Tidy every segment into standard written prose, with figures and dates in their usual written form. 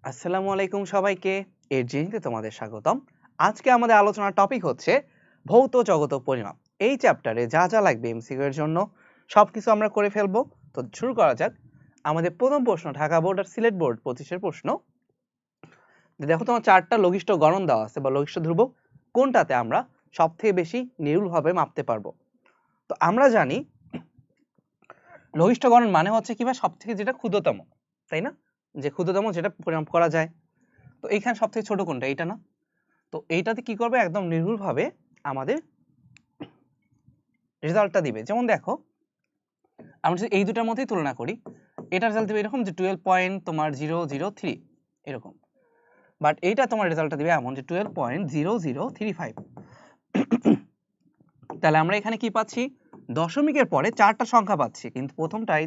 আসসালামু আলাইকুম সবাইকে। এর জিনিসে তোমাদের স্বাগতম। আজকে আমাদের আলোচনার টপিক হচ্ছে ভৌত জগত পরিমাপ। এই চ্যাপ্টারে যা যা লাগবে এমসিকিউ এর জন্য সবকিছু আমরা করে ফেলবো। তো শুরু করা যাক। আমাদের প্রথম প্রশ্ন ঢাকা বোর্ড আর সিলেট বোর্ড 25 এর প্রশ্ন। দেখো তোমার চারটা লঘিষ্ঠ গড়ন দেওয়া আছে বা লঘিষ্ঠ ধ্রুবক, কোনটাতে আমরা সবথেকে বেশি নির্ভুলভাবে মাপতে পারবো। তো আমরা জানি লঘিষ্ঠ গড়ন মানে হচ্ছে কিবা সবথেকে যেটা ক্ষুদ্রতম, তাই না? যে ক্ষুদ্রতম যেটা পরিমাপ করা যায়। তো এইখানে সবথেকে ছোট কোনটা? এইটা না? তো এইটাতে কি করবে, একদম নির্ভুলভাবে আমাদের রেজাল্টটা দিবে। যেমন দেখো আমরা যদি এই দুটার মধ্যেই তুলনা করি, এটা রেজাল্ট দিবে এরকম যে 12.003 এরকম, বাট এইটা তোমার রেজাল্টটা দিবে এমন যে 12.0035। তাহলে আমরা এখানে কি পাচ্ছি? দশমিকের পরে চারটা সংখ্যা পাচ্ছি, কিন্তু প্রথমটাই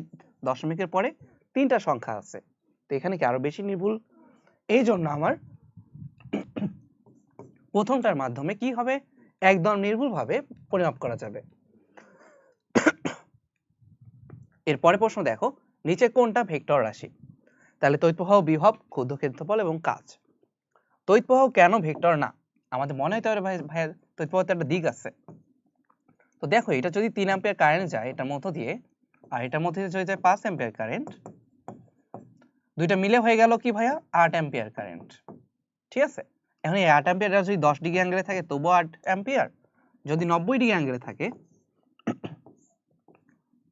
দশমিকের পরে তিনটা সংখ্যা আছে। তো এখানে কি আরো বেশি নির্ভুল? এই জন্য আমার প্রথমটার মাধ্যমে কি হবে, একদম নির্ভুলভাবে পরিমাপ করা যাবে। এরপরে প্রশ্ন দেখো, নিচে কোনটা ভেক্টর রাশি? তাহলে তড়িৎ প্রবাহ, বিভব, ক্ষুদ্র ক্ষেত্রফল এবং কাজ। তড়িৎ প্রবাহ কেন ভেক্টর না? আমাদের মনে হতে পারে ভাই তড়িৎ প্রবাহের একটা দিক আছে। তো দেখো এটা যদি 3 অ্যাম্পিয়ার কারেন্ট যায় এটার মধ্য দিয়ে, আর এটার মধ্যে দিয়ে যদি যায় 5 অ্যাম্পিয়ার কারেন্ট, দুইটা মিলে হয়ে গেল কি ভাইয়া 8 অ্যাম্পিয়ার কারেন্ট। ঠিক আছে, এখন এই 8 অ্যাম্পিয়ার যদি 10 ডিগ্রি অ্যাঙ্গেলে থাকে তবুও 8 অ্যাম্পিয়ার, যদি 90 ডিগ্রি অ্যাঙ্গেলে থাকে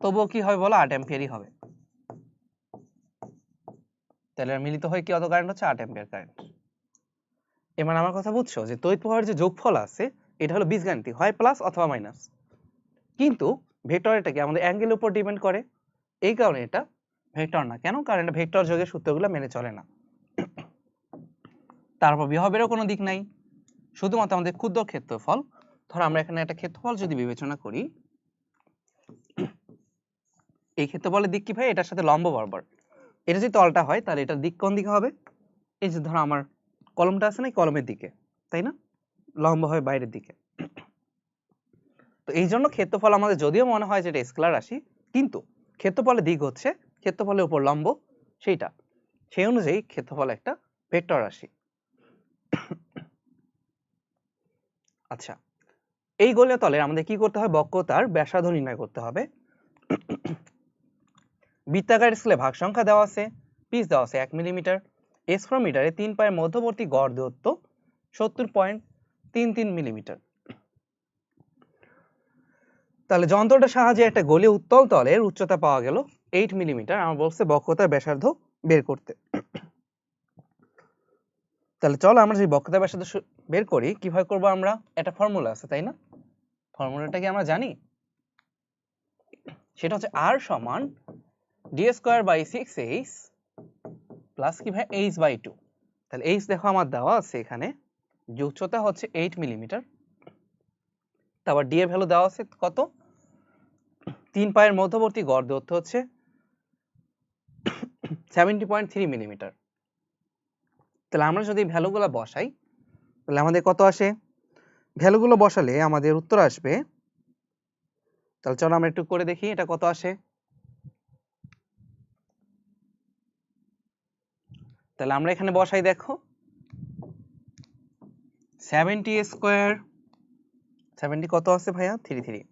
তবুও কি হবে বলো, 8 অ্যাম্পিয়ারই হবে। তাহলে মিলিত হয়ে কি কত কারেন্ট হচ্ছে? 8 অ্যাম্পিয়ার কারেন্ট। এবার আমার কথা বুঝছো যে তড়িৎ প্রবাহের যে যোগফল আছে এটা হলো বীজগাণিতিক, হয় প্লাস অথবা মাইনাস। কিন্তু ভেক্টর এটা কি আমাদের অ্যাঙ্গেলের উপর ডিপেন্ড করে, এই কারণে এটা ভেক্টর না। কেন? কারণ এটা ভেক্টর যোগের সূত্রগুলো মেনে চলে না। তারপর বিভবেরও কোনো দিক নাই, শুধুমাত্র আমাদের ক্ষুদ্র ক্ষেত্রফল। ধর আমরা এখানে একটা ক্ষেত্রফল যদি বিবেচনা করি, এই ক্ষেত্রফলের দিক কি ভাই? এটার সাথে লম্ব বরাবর। এটা যদি তলটা হয় তাহলে এটার দিক কোন দিকে হবে? এই যে ধরো আমার কলমটা আছে না, কলমের দিকে, তাই না? লম্ব হয় বাইরের দিকে। তো এই জন্য ক্ষেত্রফল আমাদের যদিও মনে হয় যে এটা স্কেলার রাশি, কিন্তু ক্ষেত্রফলের দিক হচ্ছে ক্ষেত্রফলের উপর লম্ব, সেইটা, সেই অনুযায়ী ক্ষেত্রফল একটা ভেক্টর রাশি। আচ্ছা, এই গোলীয় তলে আমাদের কি করতে হবে? বক্রতার ব্যাসার্ধ নির্ণয় করতে হবে। বৃত্তাকার স্কেলে ভাগ সংখ্যা দেওয়া আছে, পিচ দেওয়া আছে 1 মিলিমিটার, স্ফেরোমিটারে 3 পায়ের মধ্যবর্তী গড় দূরত্ব 70.33 মিলিমিটার। তাহলে যন্ত্রটার সাহায্যে একটা গোলীয় উত্তল তলের উচ্চতা পাওয়া গেল 8 মিলিমিটার। আমার বলছে বক্রতার ব্যাসার্ধ বের করতে। তাহলে চলো আমরা যদি বক্রতার ব্যাসার্ধ বের করি, কিভাবে করব? আমরা একটা ফর্মুলা আছে, তাই না? ফর্মুলাটা কি আমরা জানি? সেটা হচ্ছে r সমান d²/6h প্লাস কি ভাই h/2। তাহলে h দেখো আমার দেওয়া আছে এখানে, যে উচ্চতা হচ্ছে 8 মিলিমিটার, তারপর d এর ভ্যালু দেওয়া আছে কত? 3 পায়ের মধ্যবর্তী গড় দূরত্ব হচ্ছে 70.3 মিলিমিটার। তাহলে আমরা যদি ভ্যালুগুলো বসাই তাহলে আমাদের কত আসে? ভ্যালুগুলো বসালে আমাদের উত্তর আসবে, তাহলে চলো আমরা একটু করে দেখি এটা কত আসে। তাহলে আমরা এখানে বসাই, দেখো 70² 70 কত আছে ভাইয়া? 33।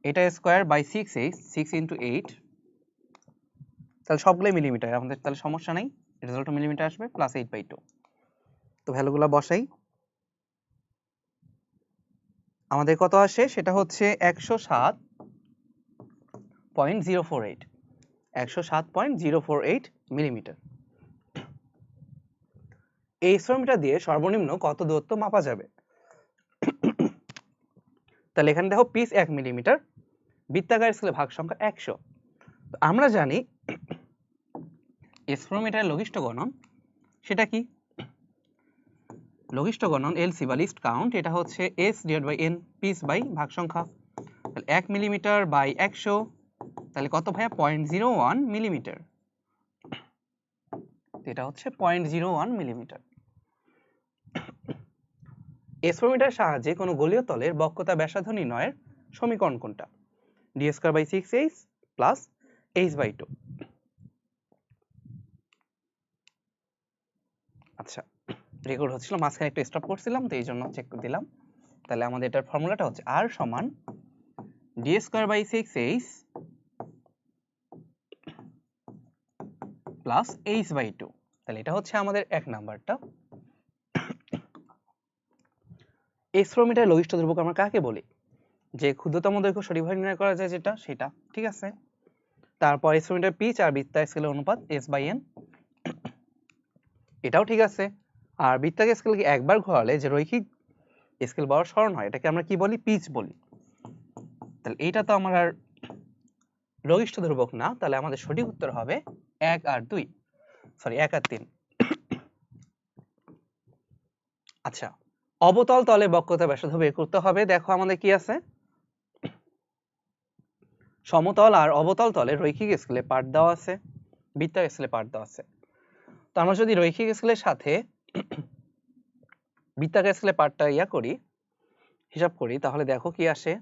এটা স্কয়ার বাই 6h, 6 × 8, তাহলে সবগুলোই মিলিমিটার আমাদের, তাহলে সমস্যা নাই, রেজাল্ট মিলিমিটার আসবে, প্লাস 8/2। তো ভ্যালুগুলো বসাই, আমাদের কত আসে? সেটা হচ্ছে 107.048, 107.048 মিলিমিটার। এই স্ফেরোমিটার দিয়ে সর্বনিম্ন কত দূরত্ব মাপা যাবে? তাহলে এখানে দেখো পিচ 1 মিলিমিটার, বৃত্তাকার স্কেলে ভাগ সংখ্যা 100। আমরা জানি স্ফেরোমিটারের লঘিষ্ঠ গণন সেটা কি? লঘিষ্ঠ গণন এলসি বা লিস্ট কাউন্ট, এটা হচ্ছে s/n, পিচ বাই ভাগ সংখ্যা। তাহলে 1 মিলিমিটার বাই 100, তাহলে কত ভাইয়া? 0.01 মিলিমিটার। এটা হচ্ছে 0.01 মিলিমিটার। স্ফেরোমিটারের সাহায্যে কোনো গোলীয় তলের বক্রতা ব্যাসার্ধ নির্ণয়ের সমীকরণ কোনটা? d²/6h plus h/2। আচ্ছা, রেকর্ড হচ্ছিল, মাঝখানে একটু স্টপ করছিলাম, তো এই জন্য চেক করে দিলাম। তাহলে আমাদের এটার ফর্মুলাটা হচ্ছে r সমান d square by 6h plus h by 2। তাহলে এটা হচ্ছে আমাদের এক নাম্বারটা। স্পেক্ট্রোমিটারের লঘিষ্ঠ ধ্রুবক আমরা কাকে বলি? যে ক্ষুদ্রতম দৈর্ঘ্য সঠিকভাবে নির্ণয় করা যায় যেটা, সেটা ঠিক আছে। তারপর স্পেক্ট্রোমিটার পিচ আর বৃত্তাকার স্কেলের অনুপাত s/n, এটাও ঠিক আছে। আর বৃত্তাকার স্কেলকে একবার ঘোরালে যে রৈখিক স্কেল বরাবর সরণ হয়, এটাকে আমরা কি বলি? পিচ বলি। তাহলে এটা তো আমার আর লঘিষ্ঠ ধ্রুবক না, তাহলে আমাদের সঠিক উত্তর হবে 1 আর 2, সরি 1 আর 3। আচ্ছা, অবতল তলে বক্রতা ব্যাসার্ধ বের করতে হবে। দেখো আমাদের কি আছে, সমতল আর অবতল তলে রৈখিক স্কেলে পার্ট দেওয়া আছে, বৃত্তাকার স্কেলে পার্ট দেওয়া আছে। তো আমরা যদি রৈখিক স্কেলের সাথে বৃত্তাকার স্কেলে পার্টটা করি, হিসাব করি, তাহলে দেখো কি আসে।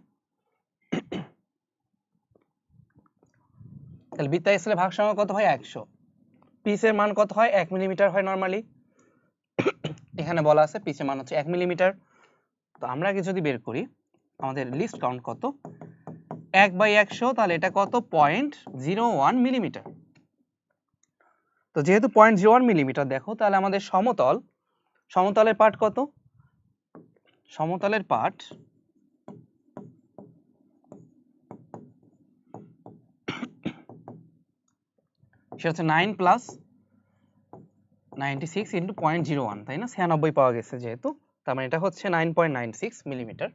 তাহলে বৃত্তাকার স্কেলে ভাগ সংখ্যা কত হয়? 100। পিচের মান কত হয়? 1 মিলিমিটার হয় নরমালি। এখানে বলা আছে পিচের মান হচ্ছে 1 মিলিমিটার। তো আমরা আগে যদি বের করি আমাদের লিস্ট কাউন্ট কত, 1/100, তাহলে এটা কত? 0.01 মিলিমিটার। তো যেহেতু 0.01 মিলিমিটার দেখো, তাহলে আমাদের সমতলের পার্ট কত? সমতলের পার্ট সেটা হচ্ছে 9 প্লাস 96 ইন্টু 0.01, তাই না? 96 পাওয়া গেছে যেহেতু, তার মানে এটা হচ্ছে 9.96 মিলিমিটার।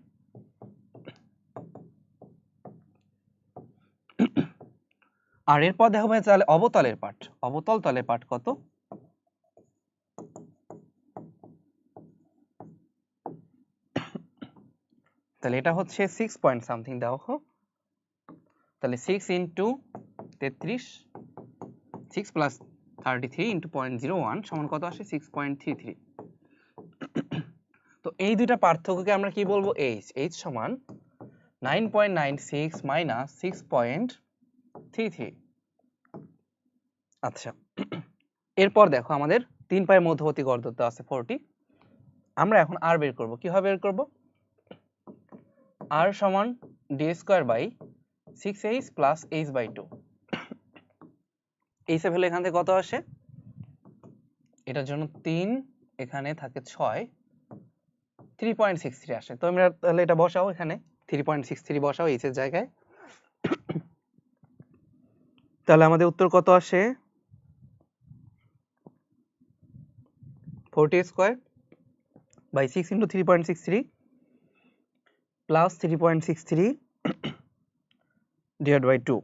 আর এরপর দেখো ভাই, তাহলে অবতলের পার্ট, অবতল তলের পার্ট কত? তাহলে এটা হচ্ছে 6 পয়েন্ট সামথিং দেখো, তাহলে 6 ইন্টু 33, 6 প্লাস 33 ইন্টু 0.01 সমান কত আসে? 6.33। তো এই দুইটা পার্থক্যকে আমরা কি বলবো? h সমান 9.96 মাইনাস 6.33। আচ্ছা, এরপর দেখো আমাদের 3 পায়ের মধ্যবর্তী গড় দূরত্ব আছে 40। আমরা এখন r বের করব। কিভাবে বের করব? r সমান d square by 6h plus h by 2। h এর ভ্যালু এখান থেকে কত আসে? এটার জন্য 3, এখানে থাকে 6, 3.63 আসে। তো আমরা তাহলে এটা বসাও, এখানে 3.63 বসাও h এর জায়গায়। তাহলে আমাদের উত্তর কত আসে? 40 square by 6 into 3.63 plus 3.63 divide by 2।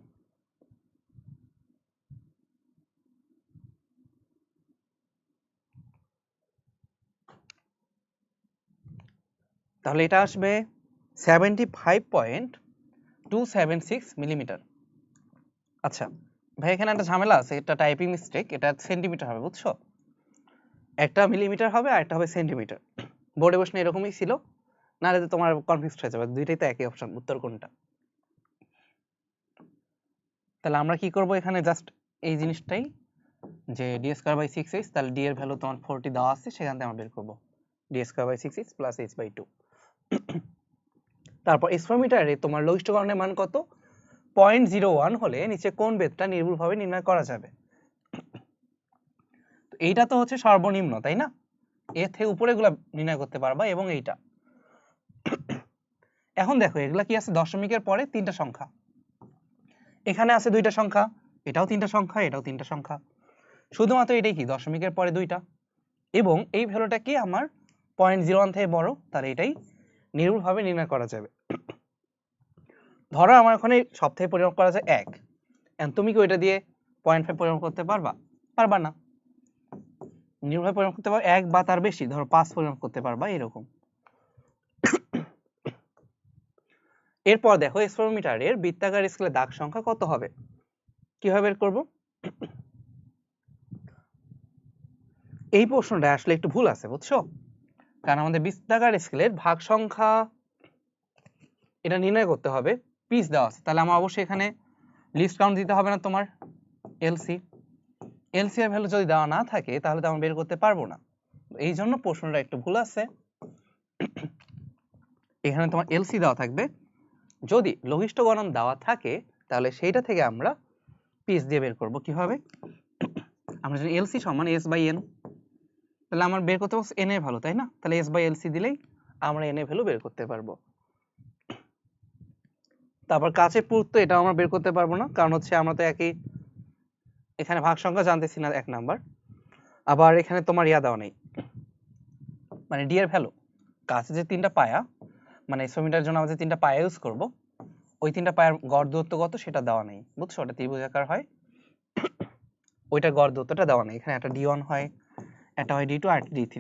তাহলে এটা আসবে 75.276 মিলিমিটার। আচ্ছা ভাই, এখানে একটা ঝামেলা আছে, এটা টাইপিং মিস্টেক, এটা সেন্টিমিটার হবে, বুঝছো? একটা মিলিমিটার হবে আর একটা হবে সেন্টিমিটার। বোর্ডে প্রশ্ন এরকমই ছিল, নাহলে তো তোমার কনফিউজড হয়ে যাবে, দুইটাই তো একই অপশন, উত্তর কোনটা। তাহলে আমরা কি করব এখানে? জাস্ট এই জিনিসটাই, যে d স্কয়ার বাই 6h, তাহলে d এর ভ্যালু তোমার 40 দেওয়া আছে, সেখান থেকে আমরা বের করব d square by 6h plus h by 2। তারপর স্পেক্ট্রোমিটারে তোমার লঘিষ্ঠকরণের মান কত? 0.01 হলে নিচে কোন বেধটা নির্ভুলভাবে নির্ণয় করা যাবে? তো এইটা তো হচ্ছে সর্বনিম্ন, তাই না? এর থেকে উপরে এগুলা নির্ণয় করতে পারবা, এবং এইটা। এখন দেখো এগুলা কি আছে? দশমিকের পরে তিনটা সংখ্যা, এখানে আছে দুইটা সংখ্যা, এটাও তিনটা সংখ্যা, এটাও তিনটা সংখ্যা, শুধুমাত্র এটাই কি দশমিকের পরে দুইটা, এবং এই ভ্যালুটা কি আমার 0.01 থেকে বড়, তাহলে এটাই নির্ভুলভাবে নির্ণয় করা যাবে। ধরো আমার ওখানে সব থেকে পরিমাপ করা যায় 1, এন্ড তুমি কি ওইটা দিয়ে 0.5 পরিমাপ করতে পারবা? পারবা না। নির্ভুলভাবে পরিমাপ করতে পারবা 1 বা তার বেশি, ধরো 5 পরিমাপ করতে পারবা, এরকম। এরপর দেখো স্পেক্ট্রোমিটারের বৃত্তাকার স্কেলে দাগ সংখ্যা কত হবে? কিভাবে বের করব? এই প্রশ্নটা আসলে একটু ভুল আছে, বুঝছো? কারণ আমাদের বৃত্তাকার স্কেলের ভাগ সংখ্যা এটা নির্ণয় করতে হবে, পিচ দেওয়া আছে, তাহলে আমার অবশ্যই এখানে লিস্ট কাউন্ট দিতে হবে না তোমার, এলসি। এলসি এর ভ্যালু যদি দেওয়া না থাকে তাহলে তো আমরা বের করতে পারবো না। এই জন্য প্রশ্নটা একটু ভুল আছে। এখানে তোমার এলসি দেওয়া থাকবে, যদি লঘিষ্ঠ গণন দেওয়া থাকে তাহলে সেইটা থেকে আমরা পিস দিয়ে বের করব। কিভাবে? আমরা জানি এলসি সমান এস বাই এন, তাহলে আমার বের করতে বলছে এন এর ভ্যালু, তাই না? তাহলে এস বাই এলসি দিলেই আমরা এন এর ভ্যালু বের করতে পারবো। তারপর কাছের পুরুত্ব, এটা আমরা বের করতে পারবো না, কারণ হচ্ছে আমরা তো একই এখানে ভাগ সংখ্যা জানতেছি না, 1 নাম্বার। আবার এখানে তোমার ইয়া দেওয়া নেই, মানে ডি এর ভ্যালু। কাছে যে 3টা পায়া, মানে এক্সোমিটারের জন্য আমরা যে 3টা পায়া ইউজ করব, ওই 3টা পায়ার গড় দূরত্ব কত সেটা দেওয়া নেই, বুঝছো? ওটা ত্রিভুজাকার হয়, ওইটা গড় দূরত্বটা দেওয়া নেই। এখানে একটা D1 হয়, একটা হয় D2 আর D3।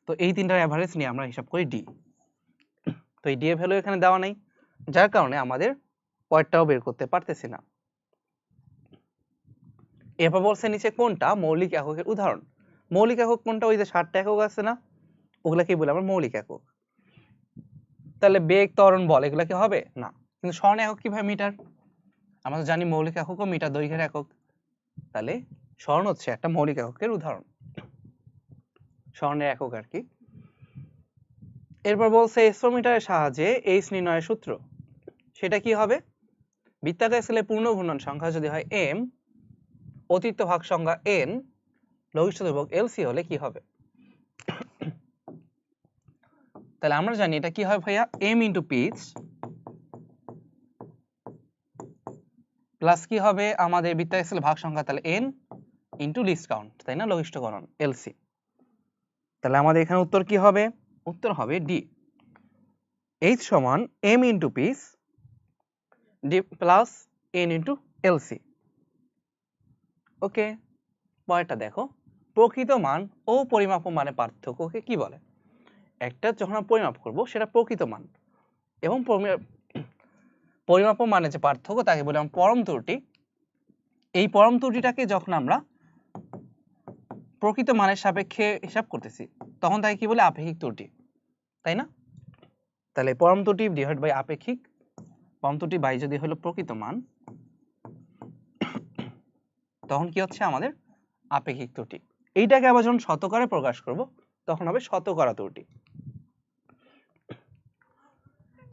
তো এই 3টার এভারেজ নিয়ে আমরা হিসাব করি ডি। তো এই ডি এর ভ্যালু এখানে দেওয়া নেই, যার কারণে আমাদের পয়েন্টটাও বের করতে পারতেছি না। এরপর বলছে নিচে কোনটা মৌলিক এককের উদাহরণ। মৌলিক একক কোনটা? ওই যে 60টা একক আছে না, ওগুলাকে বলে আমরা মৌলিক একক। তাহলে বেগ, ত্বরণ, বল এগুলা কি হবে না? কিন্তু স্বর্ণ একক কিভাবে? মিটার। আমরা তো জানি মৌলিক এককও মিটার দৈর্ঘ্যের একক, তাহলে স্বর্ণ হচ্ছে একটা মৌলিক এককের উদাহরণ, স্বর্ণের একক আর কি। এরপর বলছে স্পেক্ট্রোমিটারের সাহায্যে এইচ নির্ণয়ের সূত্র। সেটা কি হবে? বৃত্তাকার স্কেলে পূর্ণ ঘূর্ণন সংখ্যা যদি হয় m, অতিরিক্ত ভাগ সংখ্যা n, লঘিষ্ঠ ধ্রুবক LC হলে কি হবে? তাহলে আমরা জানি এটা কি হয় ভাইয়া, m ইন্টু পিচ প্লাস কি হবে আমাদের বৃত্তাকার স্কেলে ভাগ সংখ্যা, তাহলে n ইন্টু লিস্ট কাউন্ট, তাই না? লঘিষ্ঠ গণন LC। তাহলে আমাদের এখানে উত্তর কি হবে? উত্তর হবে ডি, h সমান m into pitch d plus n into LC। Okay, পরেরটা দেখো, প্রকৃত মান ও পরিমাপ মানের পার্থক্যকে কি বলে? একটা যখন আমরা পরিমাপ করব সেটা প্রকৃত মান, এবং পরিমাপ মানে যে পার্থক্য তাকে বলে আমরা পরম ত্রুটি। এই পরম ত্রুটিটাকে যখন আমরা প্রকৃত মানের সাপেক্ষে হিসাব করতেছি তখন তাকে কি বলে? আপেক্ষিক ত্রুটি, তাই না? তাহলে পরম ত্রুটি ডিভাইড বাই আপেক্ষিক, পরম ত্রুটি বাই যদি হলো প্রকৃত মান, তখন কি হচ্ছে আমাদের আপেক্ষিক ত্রুটি। এইটাকে আবার যখন শতকরায় প্রকাশ করব তখন হবে শতকরা ত্রুটি।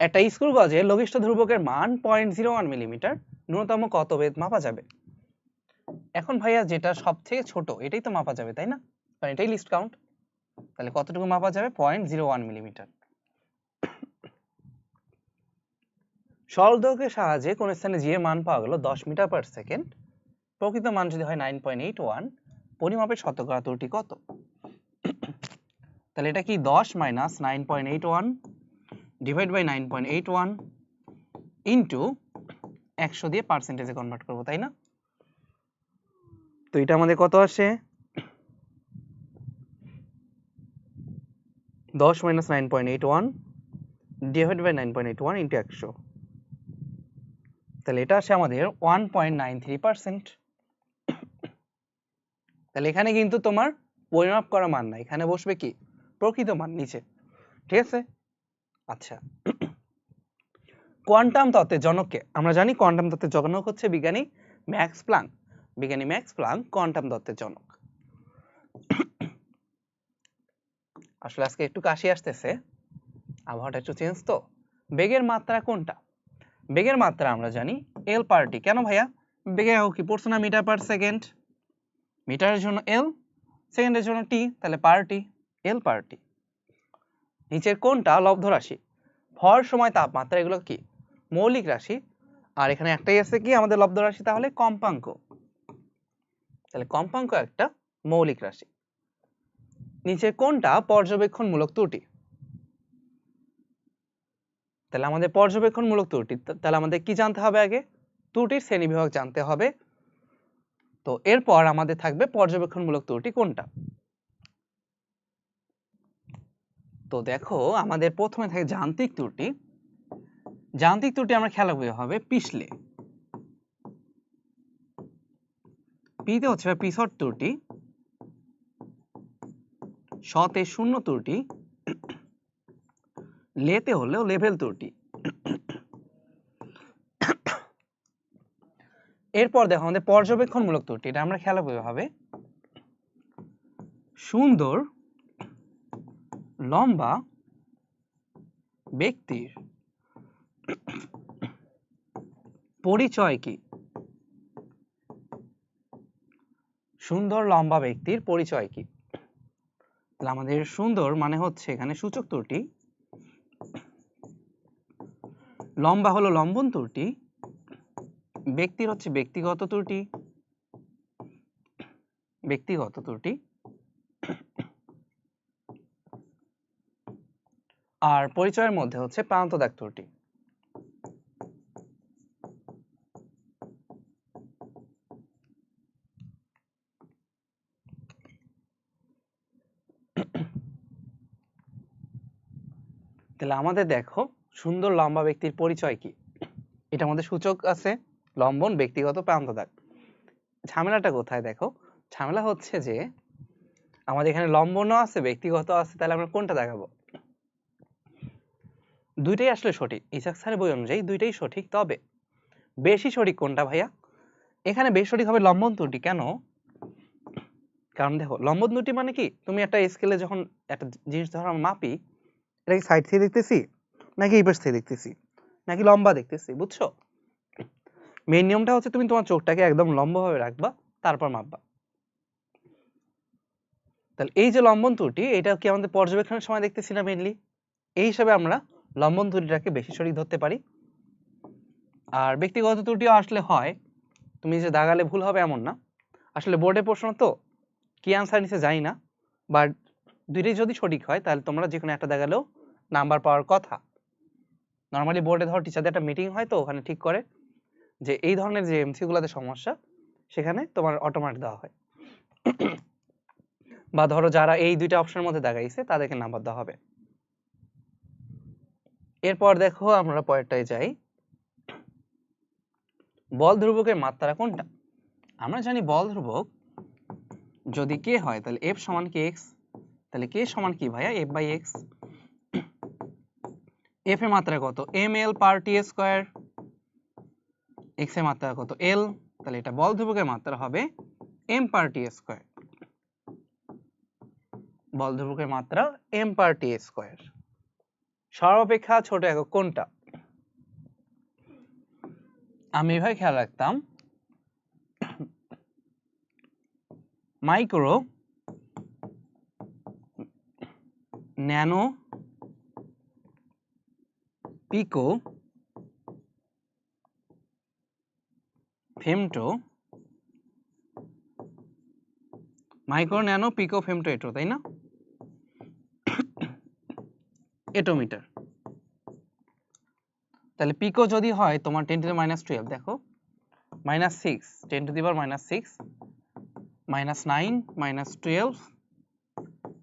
একটা স্ক্রু গজে লঘিষ্ঠ ধ্রুবকের মান 0.01 মিলিমিটার, ন্যূনতম কত ভেদ মাপা যাবে? এখন ভাইয়া যেটা সব থেকে ছোট এটাই তো মাপা যাবে, তাই না? কারণ এটাই লিস্ট কাউন্ট, তাহলে কতটুকু মাপা যাবে? 0.01 মিলিমিটার। সরল দৈর্ঘ্যের সাহায্যে কোন স্থানে জি এর মান পাওয়া গেল 10 মিটার পার সেকেন্ড, প্রকৃত মান যদি হয় 9.81, পরিমাপের শতকরা ত্রুটি কত? তাহলে এটা কি 10 মাইনাস 9.81 ডিভাইড বাই 9.81 ইন্টু 100 দিয়ে পার্সেন্টেজে কনভার্ট করব, তাই না? তো এটা আমাদের কত আসে? 10 মাইনাস 9.81 ডিভাইড বাই 9.81 ইন্টু 100, তাহলে এটা আসে আমাদের 1.93%। তাহলে এখানে কিন্তু তোমার পরিমাপ করা মান না, এখানে বসবে কি? প্রকৃত মান নিচে, ঠিক আছে? আচ্ছা, কোয়ান্টাম তত্ত্বের জনককে আমরা জানি, কোয়ান্টাম তত্ত্বের জনক হচ্ছে বিজ্ঞানী ম্যাক্স প্লাঙ্ক। বিজ্ঞানী ম্যাক্স প্লাঙ্ক কোয়ান্টাম তত্ত্বের জনক। আসলে আজকে একটু কাশি আসতেছে, আবহাওয়াটা একটু চেঞ্জ তো। বেগের মাত্রা কোনটা? বেগের মাত্রা আমরা জানি এল পার টি। কেন ভাইয়া? বেগের একক কি পড়ছো না? Metre per second. মিটারের জন্য এল, সেকেন্ডের জন্য টি, তাহলে পার টি, এল পার টি। নিচের কোনটা লব্ধ রাশি? ভর, সময়, তাপমাত্রা এগুলো কি? মৌলিক রাশি। আর এখানে একটাই আছে কি আমাদের লব্ধ রাশি, তাহলে কম্পাঙ্ক। তাহলে কম্পাঙ্ক একটা মৌলিক রাশি। নিচে কোনটা পর্যবেক্ষণমূলক ত্রুটি? তাহলে আমাদের পর্যবেক্ষণমূলক ত্রুটি, তাহলে আমাদের কি জানতে হবে? আগে ত্রুটির শ্রেণীবিভাগ জানতে হবে। তো এরপর আমাদের থাকবে পর্যবেক্ষণমূলক ত্রুটি কোনটা। তো দেখো আমাদের প্রথমে থাকে যান্ত্রিক ত্রুটি। যান্ত্রিক ত্রুটি আমরা খেয়াল রাখবো হবে পিছলে, পিতে হচ্ছে পিছট ত্রুটি, শতে শূন্য ত্রুটি, লেতে হলেও লেভেল ত্রুটি। এরপর দেখো আমাদের পর্যবেক্ষণমূলক ত্রুটি, এটা আমরা খেয়াল রাখবো হবে সুন্দর লম্বা ব্যক্তির পরিচয় কি? সুন্দর লম্বা ব্যক্তির পরিচয় কি? তাহলে আমাদের সুন্দর মানে হচ্ছে এখানে সূচক ত্রুটি, লম্বা হলো লম্বন ত্রুটি, ব্যক্তির হচ্ছে ব্যক্তিগত ত্রুটি, ব্যক্তিগত ত্রুটি, আর পরিচয়ের মধ্যে হচ্ছে প্রান্ত দাগ ত্রুটি। তাহলে আমাদের দেখো সুন্দর লম্বা ব্যক্তির পরিচয় কি, এটা আমাদের সূচক আছে লম্বন, ব্যক্তিগত, প্রান্ত দাগ। ঝামেলাটা কোথায় দেখো, ঝামেলা হচ্ছে যে আমাদের এখানে লম্বনও আছে ব্যক্তিগত আছে, তাহলে আমরা কোনটা দেখাবো? দুইটাই আসলে সঠিক, ইসাক স্যারের বই অনুযায়ী দুইটাই সঠিক, তবে বেশি সঠিক কোনটা ভাইয়া? এখানে বেশি সঠিক হবে লম্বন ত্রুটি। কেন? কারণ দেখো লম্বন ত্রুটি মানে কি, তুমি একটা স্কেলে যখন একটা জিনিস ধরো মাপি, এটা কি সাইড থেকে দেখতেছি নাকি এই পাশ থেকে দেখতেছি নাকি লম্বা দেখতেছি, বুঝছো? মেইন নিয়মটা হচ্ছে তুমি তোমার চোখটাকে একদম লম্বাভাবে রাখবা, তারপর মাপবা। তাহলে এই যে লম্বন ত্রুটি, এটা কি আমাদের পর্যবেক্ষণের সময় দেখতেছি না মেইনলি, এই হিসাবে আমরা লম্বন ত্রুটিটাকে বেশি সঠিক ধরতে পারি। আর ব্যক্তিগত ত্রুটিও আসলে হয়, তুমি যে দাগালে ভুল হবে এমন না, আসলে বোর্ডের প্রশ্ন তো কি আনসার নিচে যাই না, বাট দুইটাই যদি সঠিক হয় তাহলে তোমরা যে কোনো একটা দাগালেও নাম্বার পাওয়ার কথা। নর্মালি বোর্ডে ধরো টিচারদের একটা মিটিং হয়, তো ওখানে ঠিক করে যে এই ধরনের যে এমসি গুলাতে সমস্যা, সেখানে তোমার অটোমেটিক দেওয়া হয়, বা ধরো যারা এই দুইটা অপশনের মধ্যে দাগাইছে তাদেরকে নাম্বার দেওয়া হবে। এরপর দেখো আমরা পরেরটায় যাই, বল ধ্রুবকের মাত্রা কোনটা? আমরা জানি বল ধ্রুবক যদি কে হয় তাহলে এফ সমান কে এক্স, তাহলে কে সমান কি ভাইয়া? F by x. এফ এর মাত্রা কত? এম এল পার টি স্কয়ার, এক্স এর মাত্রা কত? এল, তাহলে এটা বল ধ্রুবকের মাত্রা হবে এম পার টি স্কয়ার, বল ধ্রুবকের মাত্রা এম পার টি স্কয়ার। সর্বাপেক্ষা ছোট একক কোনটা? আমি এভাবে খেয়াল রাখতাম, মাইক্রো, ন্যানো, পিকো, ফেমটো, মাইক্রো, ন্যানো, পিকো, ফেমটো, এটো, তাই না? এটোমিটার। তাহলে পিকো যদি হয় তোমার 10 টু দি মাইনাস 12, দেখো minus 6, 10 to the power minus 6, minus 9, minus 12,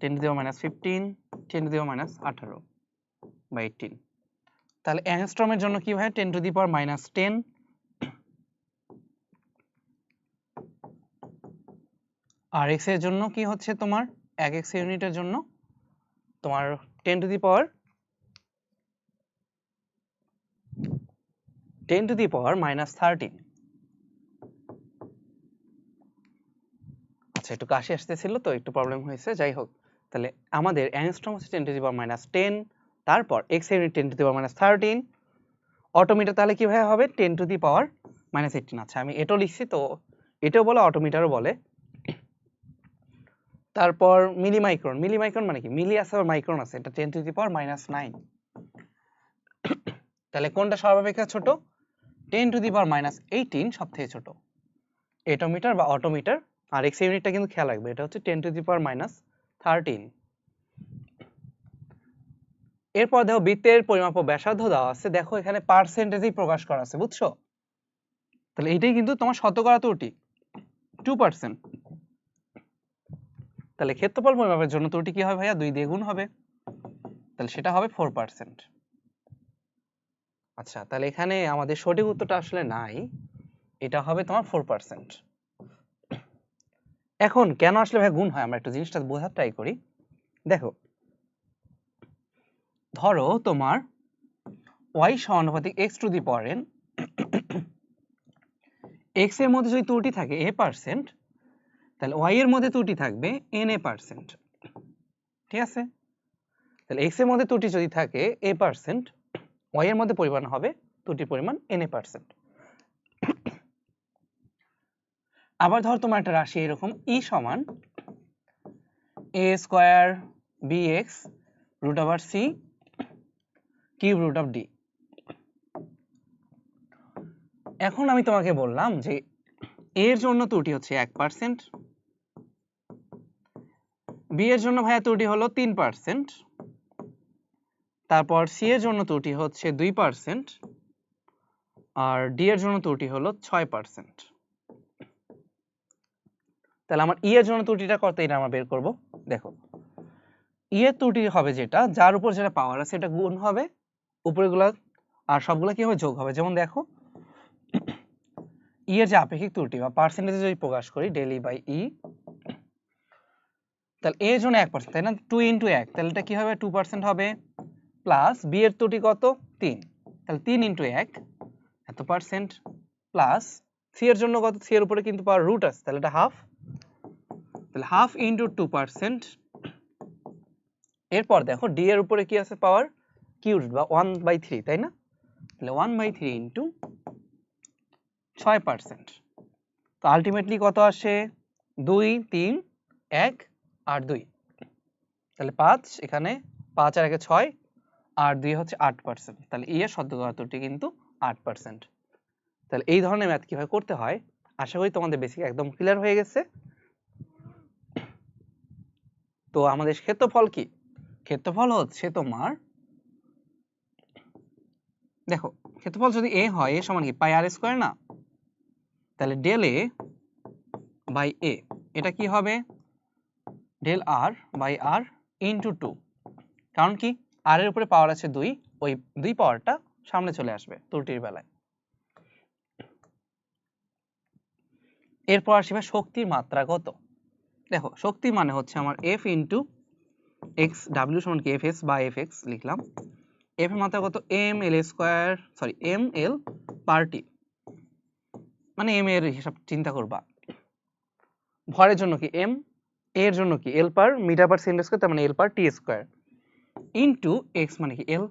10 to the power minus 15, 10 to the power minus 18 বা 18। তাহলে অ্যাংস্ট্রমের জন্য কি হয়? 10 টু দি পাওয়ার মাইনাস 10, আর এক্স এর জন্য কি হচ্ছে তোমার, এক এক্স ইউনিটের জন্য তোমার 10 টু দি পাওয়ার মাইনাস 13। আচ্ছা একটু কাশি আসতেছিল তো একটু প্রবলেম হয়েছে, যাই হোক। তাহলে আমাদের অ্যাংস্ট্রম হচ্ছে 10 টু দি পাওয়ার মাইনাস 10, তারপর x unit 10 to the power minus 13, অটোমিটার তাহলে কিভাবে হবে? 10 টু দি পাওয়ার মাইনাস 18। আচ্ছা আমি এটাও লিখছি, তো এটাও বলে অটোমিটারও বলে। তারপর মিলিমাইক্রন, মিলিমাইক্রন মানে কি? মিলি আছে আর মাইক্রন আছে, এটা 10 টু দি পাওয়ার মাইনাস 9। তাহলে কোনটা সর্বাপেক্ষা ছোট? 10 টু দি পাওয়ার মাইনাস 18 সবথেকে ছোট, এটোমিটার বা অটোমিটার। আর এক্স ইউনিটটা কিন্তু খেয়াল রাখবে, এটা হচ্ছে 10 টু দি পাওয়ার মাইনাস 13। এরপর দেখো বৃত্তের পরিমাপ ও ব্যাসার্ধ দেওয়া আছে, দেখো এখানে পার্সেন্টেজেই প্রকাশ করা আছে, বুঝছো? তাহলে এটাই কিন্তু তোমার শতকরা ত্রুটি 2%। তাহলে ক্ষেত্রফল পরিমাপের জন্য ত্রুটি কি হবে ভাইয়া? 2 দিয়ে গুণ হবে, তাহলে সেটা হবে 4%। আচ্ছা তাহলে এখানে আমাদের সঠিক উত্তরটা আসলে নাই, এটা হবে তোমার 4%। এখন কেন আসলে ভাই গুণ হয় আমরা একটু জিনিসটা বোঝার ট্রাই করি। দেখো ধরো তোমার y সমানুপাতিক x two the power n, x এর মধ্যে যদি ত্রুটি থাকে a%, তাহলে y এর মধ্যে ত্রুটি থাকবে na%, ঠিক আছে? তাহলে x এর মধ্যে ত্রুটি যদি থাকে a%, y এর মধ্যে পরিমাণ হবে ত্রুটির পরিমাণ na%। আবার ধর তোমার একটা রাশি এরকম e সমান a square bx root over c cube root of d। এখন আমি তোমাকে বললাম যে এর জন্য ত্রুটি হচ্ছে 1%, b এর জন্য ভাইয়া ত্রুটি হলো 3%, তারপর c এর জন্য ত্রুটি হচ্ছে 2%, আর d এর জন্য ত্রুটি হলো 6%। তাহলে আমার e এর জন্য ত্রুটিটা কত এটা আমরা বের করব। দেখো e এর ত্রুটি হবে যেটা যার উপর যেটা পাওয়ার আছে এটা গুণ হবে উপরেগুলা, আর সবগুলা কি হবে যোগ হবে। যেমন দেখো e এর যে আপেক্ষিক ত্রুটি বা পার্সেন্টেজে যদি প্রকাশ করি ডেল e বাই e, তাহলে a এর জন্য 1%, তাই না, 2 ইনটু 1, তাহলে এটা কি হবে 2% হবে, প্লাস b এর ত্রুটি কত 3, তাহলে 3 ইনটু 1 এত পার্সেন্ট, প্লাস c এর জন্য কত, c এর উপরে কিন্তু পাওয়ার রুট আছে তাহলে এটা হাফ, তাহলে হাফ ইনটু 2%। এরপর দেখো d এর উপরে কি আছে পাওয়ার কিউব বা 1/3, তাই না, তাহলে 1/3 ইনটু 6%। তো আলটিমেটলি কত আসে 2 3 1 আর 2, তাহলে 5, এখানে 5 আর 1 6 আর 2 হচ্ছে 8%, তাহলে e এর শতকরা ত্রুটি কিন্তু 8%। তাহলে এই ধরনের ম্যাথ কিভাবে করতে হয় আশা করি তোমাদের বেসিক একদম ক্লিয়ার হয়ে গেছে। তো আমাদের ক্ষেত্রফল কি, ক্ষেত্রফল হচ্ছে তোমার, দেখো ক্ষেত্রফল যদি a হয়, a সমান কি পাই আর স্কয়ার না, তাহলে ডেল a বাই a এটা কি হবে del r by r into 2, কারণ কি r এর উপরে পাওয়ার আছে 2, ওই 2 পাওয়ারটা সামনে চলে আসবে ত্রুটির বেলায়। এরপর আসবে শক্তির মাত্রা কত। দেখো শক্তি মানে হচ্ছে আমার f ইনটু x, w সমান কি fs বা fx লিখলাম, f এর মাত্রা কত ml স্কয়ার, সরি ml পার টি, মানে m এর হিসাব চিন্তা করবা, ভরের জন্য কি m, এর জন্য কি l per metre per second square, তার মানে l per t square, into x মানে কি l,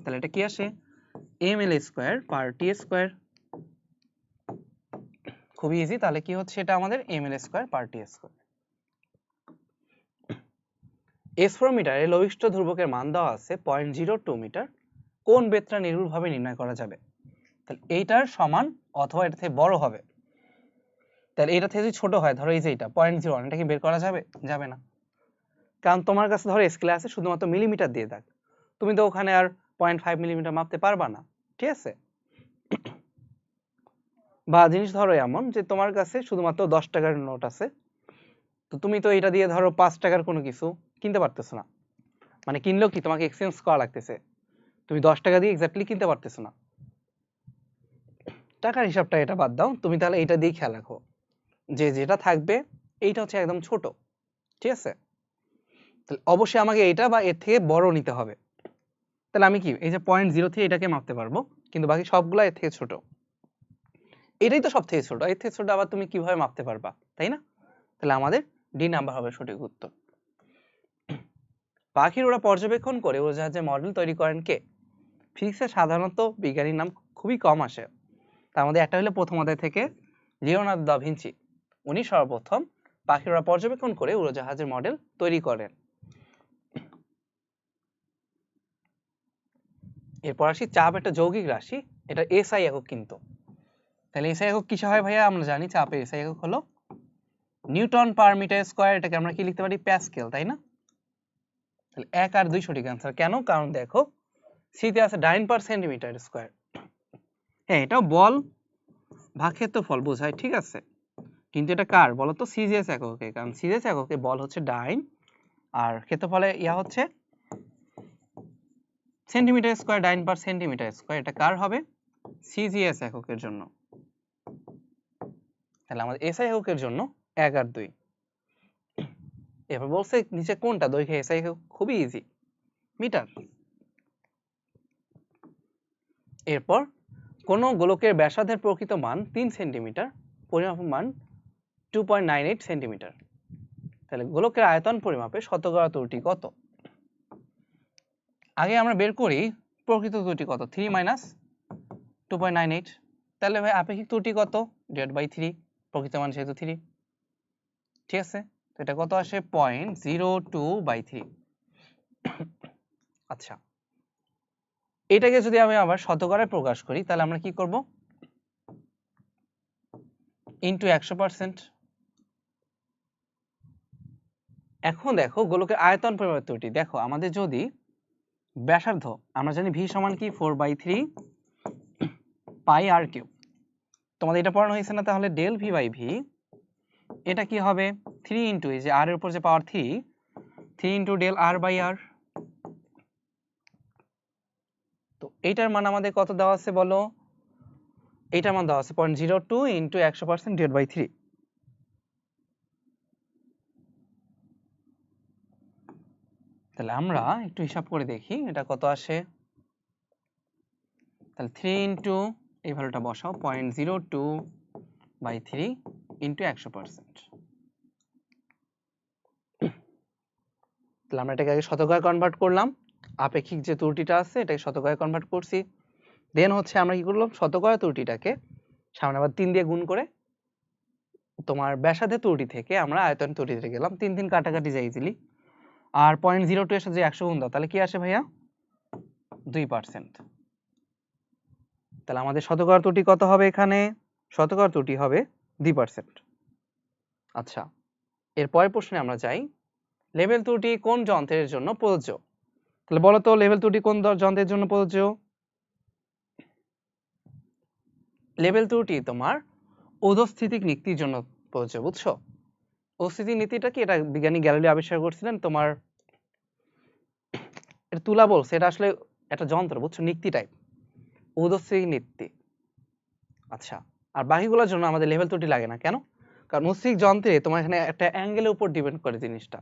তাহলে এটা কি আসে ml square per t square. খুবই ইজি, তাহলে কি হচ্ছে এটা আমাদের ml square per t square. S4 মিটারে লঘিষ্ঠ ধ্রুবকের মান দেওয়া আছে 0.02 মিটার, কোন বেত্রা নির্ভুলভাবে নির্ণয় করা যাবে। তাহলে এইটার সমান অথবা এটা থেকে বড় হবে, তাহলে এটা থেকে যদি ছোট হয়, ধরো এই যে এটা 0.01, এটা কি বের করা যাবে, যাবে না, কারণ তোমার কাছে ধরো স্কেলে আছে শুধুমাত্র মিলিমিটার দিয়ে দাগ, তুমি তো ওখানে আর 0.5 মিলিমিটার মাপতে পারবা না, ঠিক আছে। বা জিনিস ধরো এমন যে তোমার কাছে শুধুমাত্র 10 টাকার নোট আছে, তো তুমি তো এটা দিয়ে ধরো 5 টাকার কোনো কিছু কিনতে পারতেছো না, মানে কিনলেও কি তোমাকে এক্সচেঞ্জ করা লাগতেছে, তুমি 10 টাকা দিয়ে এক্স্যাক্টলি কিনতে পারতেছো না। টাকার হিসাবটা এটা বাদ দাও, তুমি তাহলে এটা দিয়ে খেয়াল রাখো যে যেটা থাকবে এইটা হচ্ছে একদম ছোট, ঠিক আছে, তাহলে অবশ্যই আমাকে এইটা বা এর থেকে বড় নিতে হবে। তাহলে আমি কি এই যে 0.03 এটাকে মাপতে পারবো, কিন্তু বাকি সবগুলা এর থেকে ছোট, এটাই তো সব থেকে ছোট, এর থেকে ছোট আবার তুমি কিভাবে মাপতে পারবা, তাই না। তাহলে আমাদের ডি নাম্বার হবে সঠিক উত্তর। পাখির ওরা পর্যবেক্ষণ করে উড়োজাহাজের মডেল তৈরি করেন কে। ফিজিক্সে সাধারণত বিজ্ঞানীর নাম খুবই কম আসে, তার মধ্যে একটা হলো প্রথম অধ্যায় থেকে লিওনার্দো দা ভিঞ্চি, উনি সর্বপ্রথম পাখির ওরা পর্যবেক্ষণ করে উড়োজাহাজের মডেল তৈরি করেন। এরপর আসি চাপ একটা যৌগিক রাশি, এটা এসআই একক কিন্তু, তাহলে এসআই একক কিসে হয় ভাইয়া, আমরা জানি চাপের এসআই একক হলো নিউটন পার মিটার স্কয়ার, এটাকে আমরা কি লিখতে পারি প্যাসকেল, তাই না। তাহলে 1 আর 2 সঠিক অ্যান্সার, কেন, কারণ দেখো সিতে আছে ডাইন পার সেন্টিমিটার স্কয়ার, হ্যাঁ এটাও বল ভাগ ক্ষেত্রফল বোঝায়, ঠিক আছে, কিন্তু এটা কার বলো তো সিজিএস এককে, কারণ সিজিএস এককে বল হচ্ছে ডাইন আর ক্ষেত্রফলে ইয়া হচ্ছে সেন্টিমিটার স্কয়ার, ডাইন পার সেন্টিমিটার স্কয়ার, এটা কার হবে সিজিএস এককের জন্য। তাহলে আমাদের এসআই এককের জন্য 1 আর 2। এবার বলছে নিচে কোনটা দৈর্ঘ্যে এসআই একক, খুবই ইজি মিটার। এরপর কোন গোলকের ব্যাসার্ধের প্রকৃত মান 3 সেন্টিমিটার, পরিমাপের মান 2.98 সেন্টিমিটার, তাহলে গোলকের আয়তন পরিমাপে শতকরা ত্রুটি কত। আগে আমরা বের করি প্রকৃত ত্রুটি কত, 3 মাইনাস 2.98, তাহলে ভাই আপেক্ষিক ত্রুটি কত, ডিভাইড বাই 3, প্রকৃত মান যেহেতু 3, ঠিক আছে। তো এটা কত আসে 0.02/3। আচ্ছা, এটাকে যদি আমি আবার শতকরায় প্রকাশ করি তাহলে আমরা কি করব, ইনটু 100%। এখন দেখো গোলকের আয়তন পরিমাপের ত্রুটি, দেখো আমাদের যদি ব্যাসার্ধ, আমরা জানি ভি সমান কি 4/3 পাই আর কিউব, তোমাদের এটা পড়ানো হয়েছে না, তাহলে ডেল ভি বাই ভি এটা কি হবে 3 ইনটু এই যে আর এর উপর যে পাওয়ার 3 ইনটু ডেল আর বাই আর। তো এইটার মান আমাদের কত দেওয়া আছে বলো, এইটার মান দেওয়া আছে 0.02 ইনটু 100% ডিভাইড বাই 3। তাহলে আমরা একটু হিসাব করে দেখি এটা কত আসে, তাহলে 3 ইনটু এই ভ্যালুটা বসাও 0.02/3 ইনটু 100%। তাহলে আমরা এটাকে আগে শতকরায় কনভার্ট করলাম, আপেক্ষিক যে ত্রুটিটা আছে এটাকে শতকরায় কনভার্ট করছি, দেন হচ্ছে আমরা কি করলাম শতকরা ত্রুটিটাকে সামনে আবার 3 দিয়ে গুণ করে তোমার ব্যাসার্ধের ত্রুটি থেকে আমরা আয়তন ত্রুটিতে গেলাম, 3 3 কাটাকাটি যায় ইজিলি, আর 0.02 এর সাথে 100 গুণ দাও তাহলে কি আসে ভাইয়া 2%। তাহলে আমাদের শতকরা ত্রুটি কত হবে, এখানে শতকরা ত্রুটি হবে 2%। আচ্ছা, এর পরের প্রশ্নে আমরা যাই, লেভেল ত্রুটি কোন যন্ত্রের জন্য প্রযোজ্য, তাহলে বলো তো লেভেল ত্রুটি কোন যন্ত্রের জন্য প্রযোজ্য। লেভেল ত্রুটি তোমার ঊর্ধ্বস্থিতিক নীতির জন্য প্রযোজ্য, বুঝছো। ঊর্ধ্বস্থিতিক নীতিটা কি, এটা বিজ্ঞানী গ্যালিলিও আবিষ্কার করছিলেন, তোমার এটা তুলা বলছে, এটা আসলে একটা যন্ত্র, বুঝছো, নিক্তি টাইপ, ঊর্ধ্বস্থিতিক নীতি। আচ্ছা, আর বাকিগুলোর জন্য আমাদের লেভেল ত্রুটি লাগে না, কেন, কারণ ঊর্ধ্বস্থিতিক যন্ত্রে তোমার এখানে একটা অ্যাঙ্গেলের উপর ডিপেন্ড করে জিনিসটা,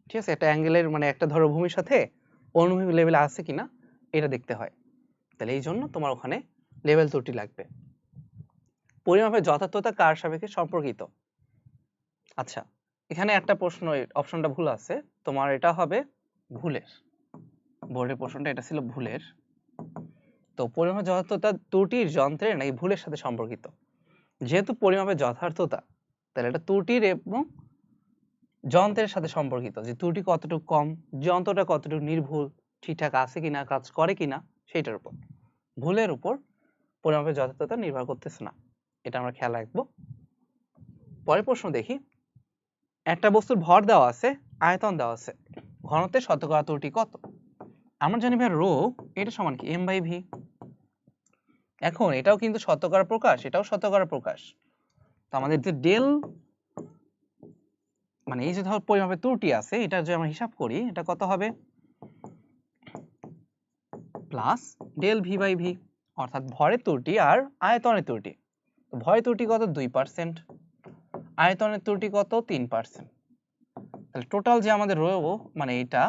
ঠিক আছে, একটা অ্যাঙ্গেলের মানে একটা ধরো ভূমির সাথে অনুভূমিক লেভেলে আছে কিনা এটা দেখতে হয়, তাহলে এই জন্য তোমার ওখানে লেভেল ত্রুটি লাগবে। পরিমাপের যথার্থতা কার সাপেক্ষে সম্পর্কিত। আচ্ছা, এখানে একটা প্রশ্ন, অপশনটা ভুল আছে, তোমার এটা হবে ভুলের, বোর্ডের প্রশ্নটা এটা ছিল ভুলের। তো পরিমাপের যথার্থতা ত্রুটির যন্ত্রের নাকি ভুলের সাথে সম্পর্কিত, যেহেতু পরিমাপের যথার্থতা তাহলে এটা ত্রুটির এবং যন্ত্রের সাথে সম্পর্কিত, যে ত্রুটি কতটুকু কম, যন্ত্রটা কতটুকু নির্ভুল, ঠিকঠাক আছে কিনা, কাজ করে কিনা সেটার উপর, ভুলের উপর পরিমাপের যথার্থতা নির্ভর করতেছে না, এটা আমরা খেয়াল রাখবো। পরের প্রশ্ন দেখি, একটা বস্তুর ভর দেওয়া আছে, আয়তন দেওয়া আছে, ঘনত্বের শতকরা ত্রুটি কত। আমরা জানি ভাই রো এটা সমান কি m/v। এখন এটাও কিন্তু শতকরা প্রকাশ, এটাও শতকরা প্রকাশ, তো আমাদের যে ডেল মানে এই যে ধর পরিমাপের ত্রুটি আছে এটা যদি আমরা হিসাব করি এটা কত হবে প্লাস ডেল v/v, অর্থাৎ ভরের ত্রুটি আর আয়তনের ত্রুটি। তো ভরের ত্রুটি কত 2%, আয়তনের ত্রুটি কত 3%, তাহলে টোটাল যে আমাদের রো মানে এটা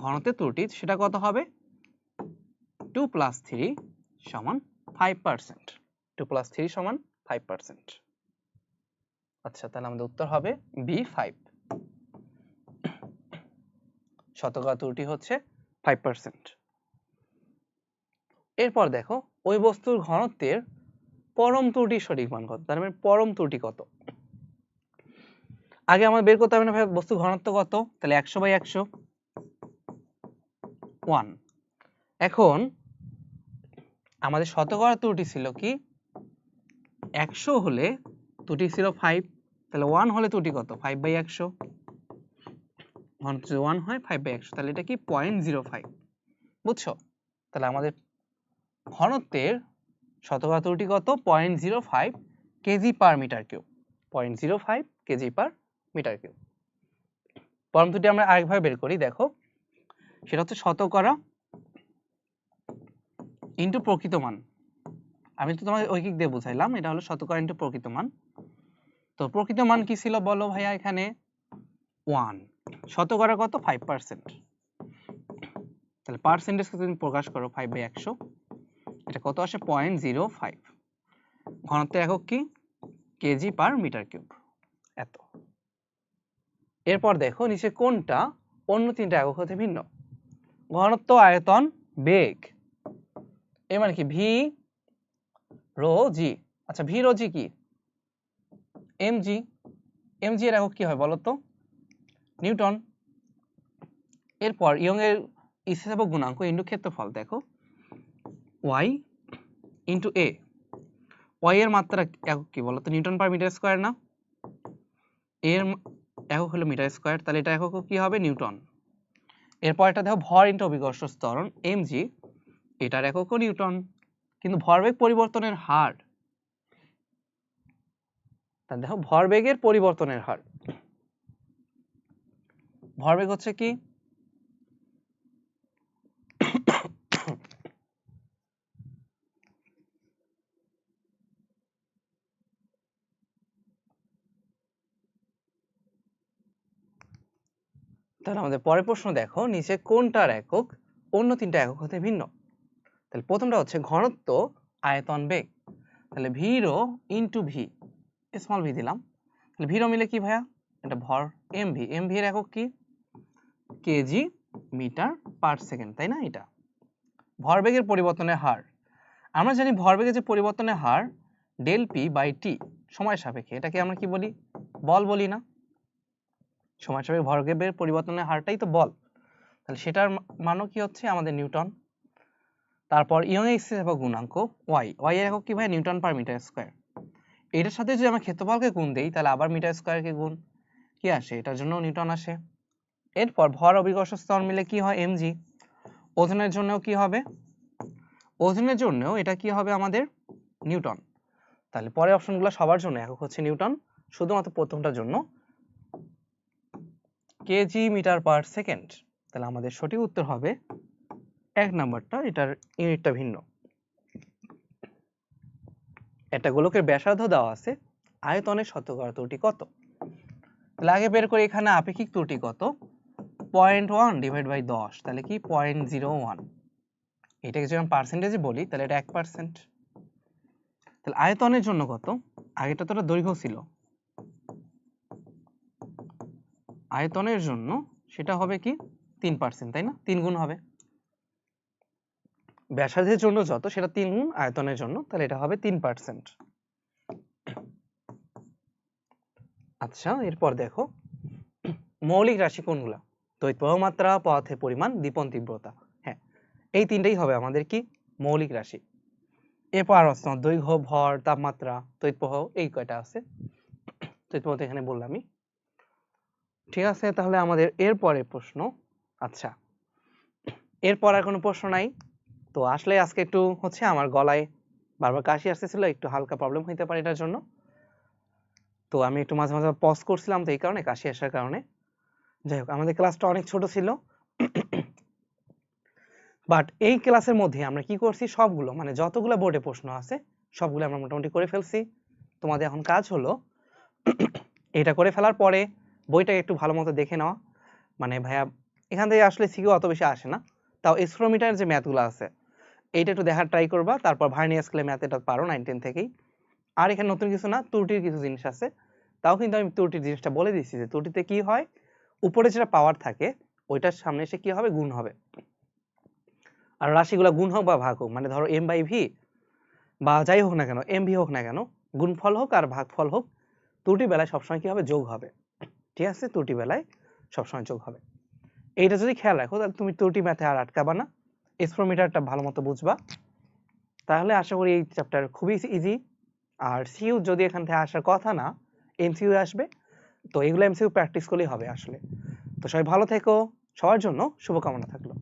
ঘনত্বের ত্রুটি সেটা কত হবে 2 + 3 = 5%, 2 + 3 = 5%। আচ্ছা, তাহলে আমাদের উত্তর হবে B5, শতকরা ত্রুটি হচ্ছে 5%। এরপর দেখো ওই বস্তুর ঘনত্বের পরম ত্রুটির সঠিক মান কত, তার মানে পরম ত্রুটি কত। আগে আমাদের বের করতে হবে না ভাই বস্তুর ঘনত্ব কত, তাহলে 100/100 1। এখন আমাদের শতকরা ত্রুটি ছিল কি 100 হলে ত্রুটি ছিল 5, তাহলে 1 হলে ত্রুটি কত 5/100, ঘনত্ব যদি 1 হয় 5/100, তাহলে এটা কি 0.05, বুঝছো। তাহলে আমাদের ঘনত্বের শতকরা ত্রুটি কত 0.05 kg/m³, 0.05 kg/m³। পরম ত্রুটি আমরা আরেকভাবে বের করি, দেখো সেটা হচ্ছে শতকরা ইনটু প্রকৃত মান। আমি তো তোমাকে ঐকিক দিয়ে বুঝাইলাম, এটা হলো শতকরা ইনটু প্রকৃত মান। তো প্রকৃত মান কি ছিল বলো ভাইয়া, এখানে 1, শতকরা কত 5%, তাহলে পার্সেন্টেজ তুমি প্রকাশ করো 5/100, এটা কত আসে 0.05, ঘনত্বের একক কি kg/m³, এত। এরপর দেখো নিচে কোনটা অন্য তিনটা একক হতে ভিন্ন। ঘনত্ব, আয়তন, বেগ, এর মানে কি ভি রো জি। আচ্ছা ভি রো জি কি? এমজি। এমজি এর একক কি হয় বলতো? নিউটন। এরপর ইয়ং এর স্থিতিস্থাপক গুণাঙ্ক ইনটু ক্ষেত্রফল, দেখো ওয়াই ইনটু এ। ওয়াই এর মাত্রা একক কি বলতো? নিউটন পার মিটার স্কয়ার না? এর একক হলো মিটার স্কয়ার, তাহলে এটা একক কি হবে? নিউটন। এরপর এটা দেখো ভর ইনটু অভিকর্ষ ত্বরণ এমজি, এটার এককও নিউটন, কিন্তু ভরবেগ পরিবর্তনের হার, তাহলে দেখো ভরবেগের পরিবর্তনের হার, ভরবেগ হচ্ছে কি? তাহলে আমাদের পরের প্রশ্ন দেখো, নিচে কোনটার একক অন্য তিনটা একক হতে ভিন্ন? তাহলে প্রথমটা হচ্ছে ঘনত্ব, আয়তন, বেগ। তাহলে v rho into v, small v দিলাম। তাহলে ভি রো মিলে কি ভাইয়া? এটা ভর এমভি। এমভি এর একক কি? কেজি মিটার পার সেকেন্ড, তাই না? এটা ভরবেগের পরিবর্তনের হার। আমরা জানি ভরবেগের যে পরিবর্তনের হার ডেল পি বাই টি সময় সাপেক্ষে, এটাকে আমরা কি বলি? বল বলি না? সময় সাপেক্ষে ভরবেগের পরিবর্তনের হারটাই তো বল। তাহলে সেটার মানও কি হচ্ছে? আমাদের নিউটন। তারপর ইয়ং এর স্থিতিস্থাপক গুণাঙ্ক ওয়াই। ওয়াই এর একক কি ভাই? Newton per metre square. এটার সাথে যদি আমরা ক্ষেত্রফলকে গুণ দেই তাহলে আবার মিটার স্কয়ারকে গুণ কি আসে? এটার জন্য নিউটন আসে। এরপর ভর অভিকর্ষ ত্বরণ মিলে কি হয়? এমজি। ওজনের জন্যও কি হবে? ওজনের জন্যও এটা কি হবে আমাদের? নিউটন। তাহলে পরের অপশনগুলো সবার জন্য একক হচ্ছে নিউটন, শুধুমাত্র প্রথমটার জন্য কেজি মিটার পার সেকেন্ড। তাহলে আমাদের সঠিক উত্তর হবে এক নাম্বারটা, এটার ইউনিটটা ভিন্ন। একটা গোলকের ব্যাসার্ধ দেওয়া আছে, আয়তনের শতকরা ত্রুটি কত? তাহলে আগে বের করি এখানে আপেক্ষিক ত্রুটি কত? 0.1 ডিভাইড বাই 10, তাহলে কি 0.01। এটাকে যদি আমি পার্সেন্টেজে বলি তাহলে এটা 1%। তাহলে আয়তনের জন্য কত? আগেটা তো এটা দৈর্ঘ্য ছিল, আয়তনের জন্য সেটা হবে কি 3%, তাই না? 3 গুণ হবে। ব্যাসার্ধের জন্য যত সেটা 3 গুণ আয়তনের জন্য, তাহলে এটা হবে 3%। আচ্ছা এরপর দেখো মৌলিক রাশি কোনগুলা? তড়িৎ প্রবাহ মাত্রা, পদার্থের পরিমাণ, দীপন তীব্রতা। হ্যাঁ, এই তিনটাই হবে আমাদের কি? মৌলিক রাশি। এরপর আর আছে দৈর্ঘ্য, ভর, তাপমাত্রা, তড়িৎ প্রবাহ, এই কয়টা আছে। তড়িৎ প্রবাহ এখানে বললামই। ঠিক আছে, তাহলে আমাদের এরপরের প্রশ্ন। আচ্ছা এরপর আর কোনো প্রশ্ন নাই তো? আসলে আজকে একটু হচ্ছে আমার গলায় বারবার কাশি আসতেছিল, একটু হালকা প্রবলেম হইতে পারে এটার জন্য, তো আমি একটু মাঝে মাঝে পজ করছিলাম, তো এই কারণে কাশি আসার কারণে। যাই হোক, আমাদের ক্লাসটা অনেক ছোট ছিল, বাট এই ক্লাসের মধ্যে আমরা কি করছি? সবগুলো মানে যতগুলো বোর্ডে প্রশ্ন আছে সবগুলো আমরা মোটামুটি করে ফেলছি। তোমাদের এখন কাজ হলো এটা করে ফেলার পরে বইটাকে একটু ভালো মতো দেখে নেওয়া। মানে ভাইয়া এখান থেকে আসলে সিকিউ অত বেশি আসে না, তাও এক্সপ্লোমিটারের যে ম্যাথগুলো আছে এইটা একটু দেখার ট্রাই করবা। তারপর ভার্নিয়ার স্কেলে ম্যাথ এটা পারো 9-10 থেকেই। আর এখানে নতুন কিছু না, ত্রুটির কিছু জিনিস আছে, তাও কিন্তু আমি ত্রুটির জিনিসটা বলে দিচ্ছি যে ত্রুটিতে কি হয়, উপরে যেটা পাওয়ার থাকে ওইটার সামনে এসে কি হবে? গুণ হবে। আর রাশিগুলো গুণ হোক বা ভাগ হোক, মানে ধরো এম বাই ভি বা যাই হোক না কেন, এম ভি হোক না কেন, গুণফল হোক আর ভাগফল হোক, ত্রুটি বেলায় সবসময় কি হবে? যোগ হবে। ঠিক আছে, ত্রুটি বেলায় সবসময় যোগ হবে। এইটা যদি খেয়াল রাখো তাহলে তুমি ত্রুটি ম্যাথে আর আটকাবা না, এক্সপ্লোমিটারটা ভালো মতো বুঝবা, তাহলে আশা করি এই চ্যাপ্টার খুবই ইজি। আর সিইউ যদি এখান থেকে আসার কথা না, এমসিইউ আসবে, তো এগুলো এমসিইউ প্র্যাকটিস করলেই হবে আসলে। তো সবাই ভালো থেকো, সবার জন্য শুভকামনা থাকলো।